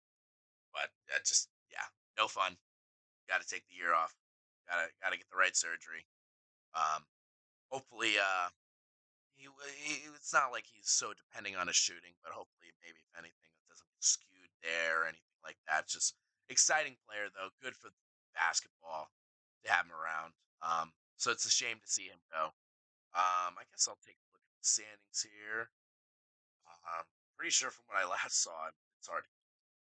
but that just yeah, no fun. Got to take the year off. Got to get the right surgery. Um, hopefully, it's not like he's so depending on his shooting, but hopefully, maybe if anything, it doesn't get skewed there or anything like that. Just exciting player though, good for basketball to have him around. So it's a shame to see him go. I guess I'll take a look at the standings here. Um, pretty sure from what I last saw, it's hard to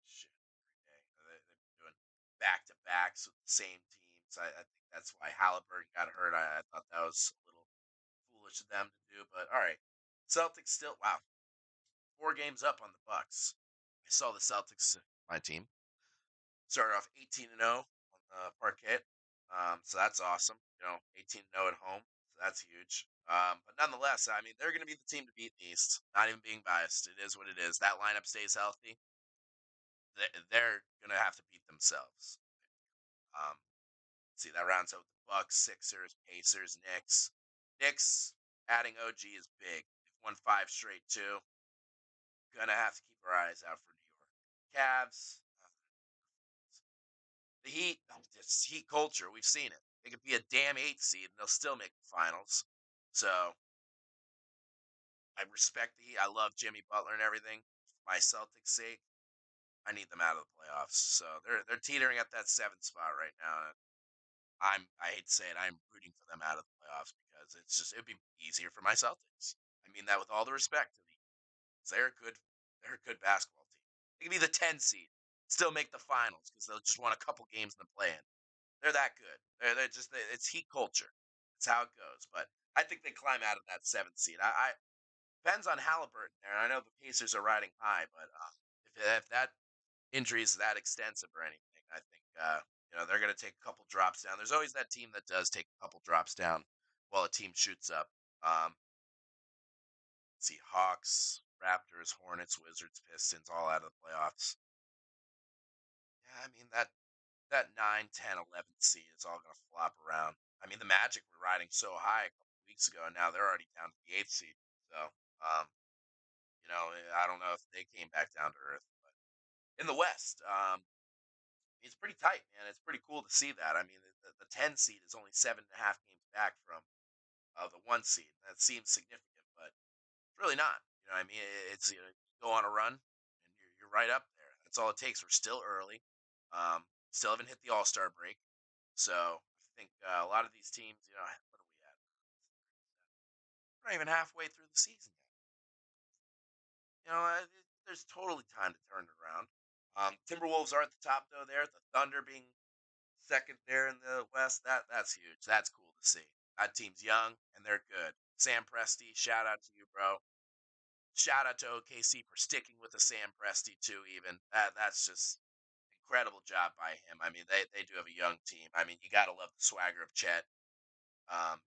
shit every day. They've been doing back to backs with the same teams. I think that's why Halliburton got hurt. I thought that was a little foolish of them to do, but all right. Celtics still wow, 4 games up on the Bucks. I saw the Celtics, my team, started off 18-0 on the parquet. So that's awesome. 18-0 at home. So that's huge. But nonetheless, I mean, they're going to be the team to beat in the East. Not even being biased. It is what it is. That lineup stays healthy. They're going to have to beat themselves. Um, see, that rounds out the Bucks, Sixers, Pacers, Knicks. Knicks adding OG is big. They've won 5 straight too. Gonna have to keep our eyes out for New York. Cavs, the Heat, this Heat culture, we've seen it. They could be a damn 8 seed and they'll still make the finals. So I respect the Heat. I love Jimmy Butler and everything. For my Celtics' sake, I need them out of the playoffs. So they're teetering at that 7th spot right now. I hate to say it, I'm rooting for them out of the playoffs because it'd be easier for my Celtics. I mean that with all the respect to the Heat. They're a good basketball team. They could be the 10 seed, still make the finals because they'll just won a couple games in the play-in. They're that good. It's Heat culture. That's how it goes. But I think they climb out of that 7th seed. I depends on Halliburton there. I know the Pacers are riding high, but if that injury is that extensive or anything, I think they're going to take a couple drops down. There's always that team that does take a couple drops down. while a team shoots up. Let's see, Hawks, Raptors, Hornets, Wizards, Pistons, all out of the playoffs. Yeah, I mean that 9, 10, 11 seed is all going to flop around. I mean, the Magic were riding so high a couple weeks ago, and now they're already down to the eighth seed. So, um, I don't know if they came back down to earth. But in the West, it's pretty tight, man. It's pretty cool to see that. I mean, the 10 seed is only 7.5 games back from the one seed. That seems significant, but it's really not. You know what I mean? It's you go on a run, and you're right up there. That's all it takes. We're still early. Still haven't hit the All Star break, so I think a lot of these teams, what are we at? We're not even halfway through the season yet. There's totally time to turn it around. Timberwolves are at the top though. There, the Thunder being second there in the West. That's huge. That's cool to see. That team's young and they're good. Sam Presti, shout out to you, bro. Shout out to OKC for sticking with the Sam Presti too. Even that's just incredible job by him. I mean, they do have a young team. I mean, you gotta love the swagger of Chet.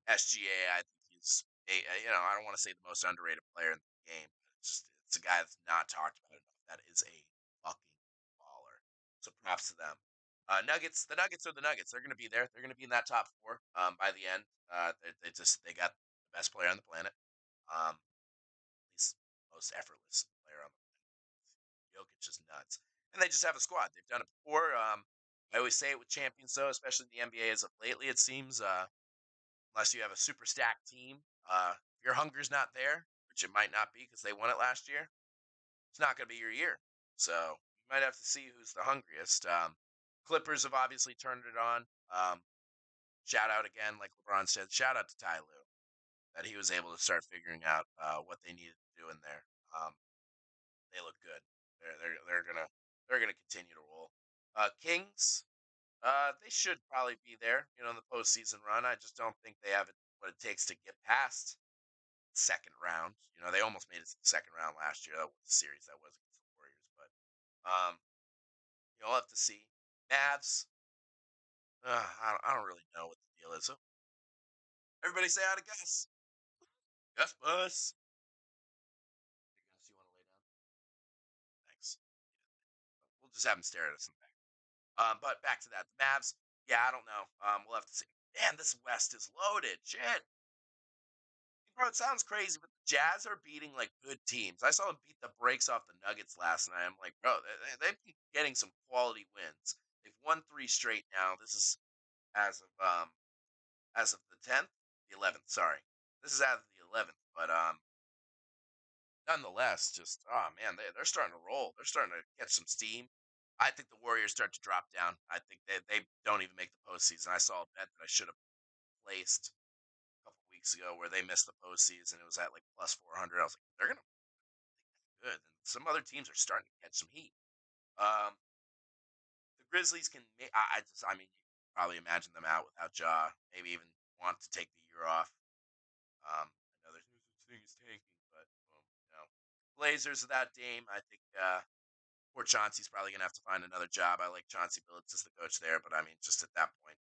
SGA, I think he's I don't want to say the most underrated player in the game. It's a guy that's not talked about enough. That is a fucking baller. So props to them. Nuggets, the Nuggets are the Nuggets. They're going to be there. They're going to be in that top four by the end. They got the best player on the planet. He's the most effortless player on the planet. Jokic is nuts, and they just have a squad. They've done it before. I always say it with champions, though, especially in the NBA as of lately. It seems unless you have a super stacked team. If your hunger's not there, which it might not be because they won it last year, it's not going to be your year. So you might have to see who's the hungriest. Clippers have obviously turned it on. Shout out again, like LeBron said, shout out to Ty Lue that he was able to start figuring out what they needed to do in there. Um, they look good. They're gonna continue to roll. Kings, they should probably be there, in the postseason run. I just don't think they have what it takes to get past second round. They almost made it to the second round last year. That was a series that was against the Warriors, but you'll have to see. Mavs, I don't really know what the deal is. So everybody say out of Gus. Gus Bus. Gus, you want to lay down? Thanks. We'll just have him stare at us in the back. But back to that. The Mavs, yeah, I don't know. We'll have to see. Man, this West is loaded. Shit. Bro, it sounds crazy, but the Jazz are beating like good teams. I saw them beat the brakes off the Nuggets last night. I'm like, bro, they've been getting some quality wins. They've won three straight now. This is as of um as of the 11th. Sorry, this is as of the 11th. But nonetheless, just man, they're starting to roll. They're starting to catch some steam. I think the Warriors start to drop down. I think they don't even make the postseason. I saw a bet that I should have placed a couple weeks ago where they missed the postseason. It was at like plus 400. I was like, they're gonna good. And some other teams are starting to catch some heat. Um, the Grizzlies can. I mean, you can probably imagine them out without Jaw. Maybe even want to take the year off. I know there's no such thing as tanking, but Blazers without Dame. I think poor Chauncey's probably gonna have to find another job. I like Chauncey Billups as the coach there, but I mean, just at that point,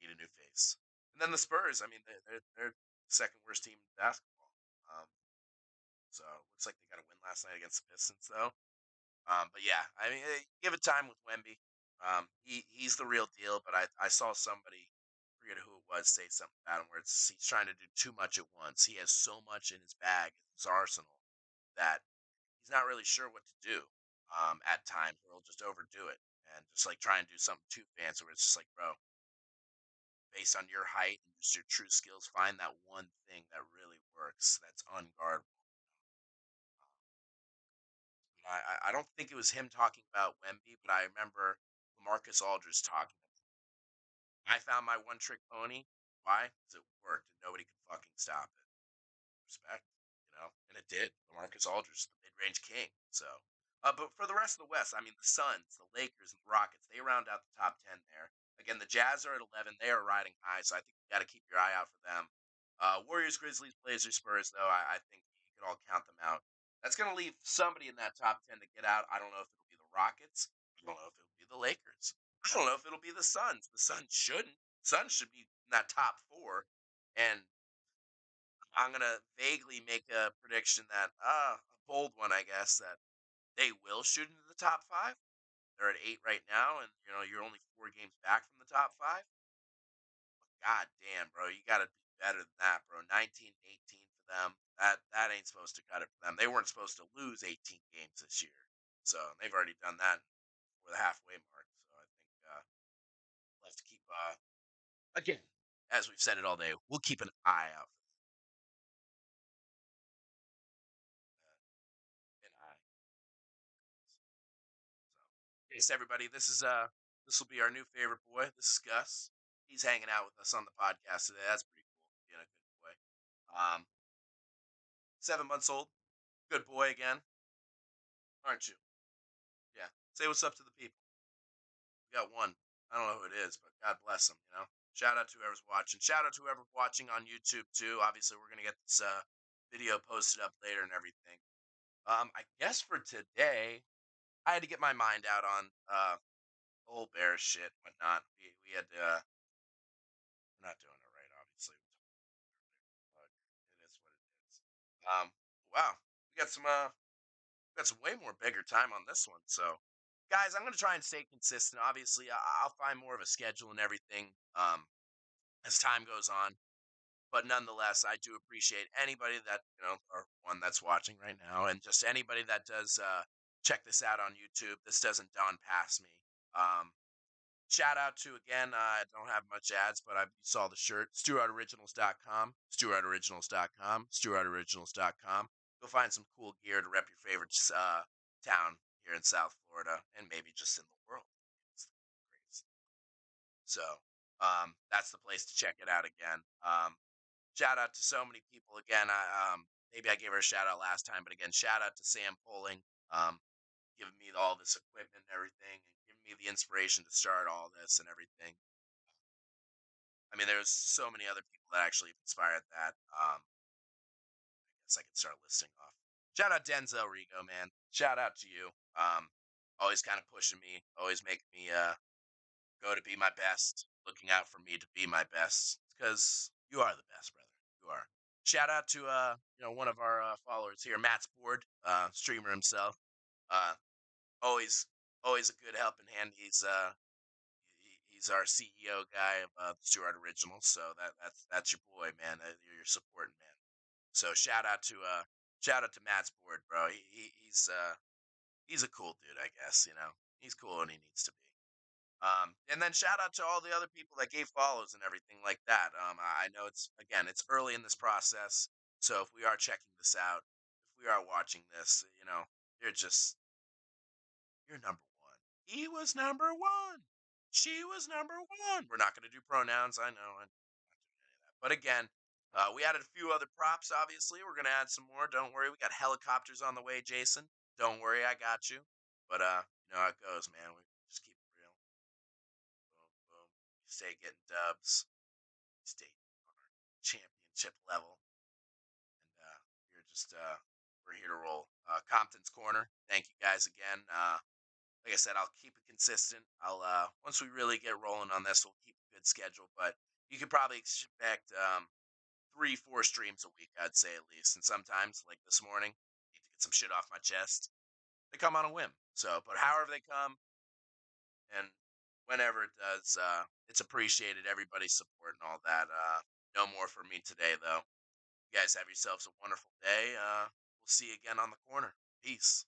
need a new face. And then the Spurs. I mean, they're the second worst team in basketball. So looks like they got a win last night against the Pistons, though. But yeah, I mean, give it time with Wemby. He's the real deal. But I saw somebody, forget who it was, say something about him where he's trying to do too much at once. He has so much in his bag, his arsenal, that he's not really sure what to do. At times, or he'll just overdo it and just like try and do something too fancy. Where it's just like, bro, based on your height and just your true skills, find that one thing that really works. That's unguardable. I don't think it was him talking about Wemby, but I remember Marcus Aldridge talking. I found my one trick pony. Why? Because it worked and nobody could fucking stop it. Respect, and it did. Marcus Aldridge, the mid-range king. So, but for the rest of the West, I mean, the Suns, the Lakers, and the Rockets, they round out the top 10 there. Again, the Jazz are at 11. They are riding high, so I think you got to keep your eye out for them. Warriors, Grizzlies, Blazers, Spurs, though, I think you can all count them out. That's going to leave somebody in that top 10 to get out. I don't know if it'll be the Rockets. I don't know if it'll be the Lakers. I don't know if it'll be the Suns. The Suns shouldn't. Suns should be in that top four. And I'm gonna vaguely make a prediction that a bold one, I guess, that they will shoot into the top five. They're at 8 right now, and you're only 4 games back from the top five. God damn, bro, you got to be better than that, bro. 19-18 for them. That ain't supposed to cut it for them. They weren't supposed to lose 18 games this year, so they've already done that for the halfway mark. So I think we'll have to keep again, as we've said it all day. We'll keep an eye out for an eye. So, yes, everybody, this will be our new favorite boy. This is Gus. He's hanging out with us on the podcast today. That's pretty cool. Being a good boy. 7 months old. Good boy again, aren't you? Yeah. Say what's up to the people. We got one. I don't know who it is, but God bless him. Shout out to whoever's watching. Shout out to whoever's watching on YouTube too. Obviously, we're gonna get this video posted up later and everything. I guess for today, I had to get my mind out on the whole Bears shit, and whatnot. We had to. We're not doing it right, obviously. But it is what it is. Wow, we got some way more bigger time on this one. So, guys, I'm gonna try and stay consistent. Obviously, I'll find more of a schedule and everything as time goes on. But nonetheless, I do appreciate anybody that or one that's watching right now, and just anybody that does check this out on YouTube. This doesn't dawn past me. Um, Shout out to again. I don't have much ads, but I saw the shirt. StewArtOriginals.com. StewArtOriginals.com. StewArtOriginals.com. Go find some cool gear to rep your favorite town here in South Florida, and maybe just in the world. It's great. So that's the place to check it out again. Shout out to so many people again. Maybe I gave her a shout out last time, but again, shout out to Sam Poling, um, giving me all this equipment and everything, and giving me the inspiration to start all this and everything. I mean, there's so many other people that actually inspired that. I guess I could start listing off. Shout out Denzel Rigo, man. Shout out to you. Always kind of pushing me, always making me go to be my best, looking out for me to be my best, because you are the best, brother. You are. Shout out to one of our followers here, Matt's board, streamer himself. Uh, always always a good helping hand. He's our CEO guy of the Stuart Originals, so that's your boy, man. You're your supporting man. So shout out to Matt's board, bro. He's a cool dude, I guess. He's cool when he needs to be. And then shout out to all the other people that gave follows and everything like that. I know it's early in this process, so if we are checking this out, if we are watching this, you're just you're number one. He was number one. She was number one. We're not going to do pronouns. I know. I'm not doing any of that. But again, we added a few other props. Obviously, we're going to add some more. Don't worry. We got helicopters on the way, Jason. Don't worry, I got you. But you know how it goes, man. We just keep it real. Boom, boom. Stay getting dubs. Stay on our championship level, and we're here to roll. Compton's corner. Thank you guys again. Like I said, I'll keep it consistent. I'll once we really get rolling on this, we'll keep a good schedule. But you could probably expect 3, 4 streams a week, I'd say at least. And sometimes, like this morning, need to get some shit off my chest. They come on a whim. So, but however they come, and whenever it does, it's appreciated. Everybody's support and all that. No more for me today, though. You guys have yourselves a wonderful day. We'll see you again on the corner. Peace.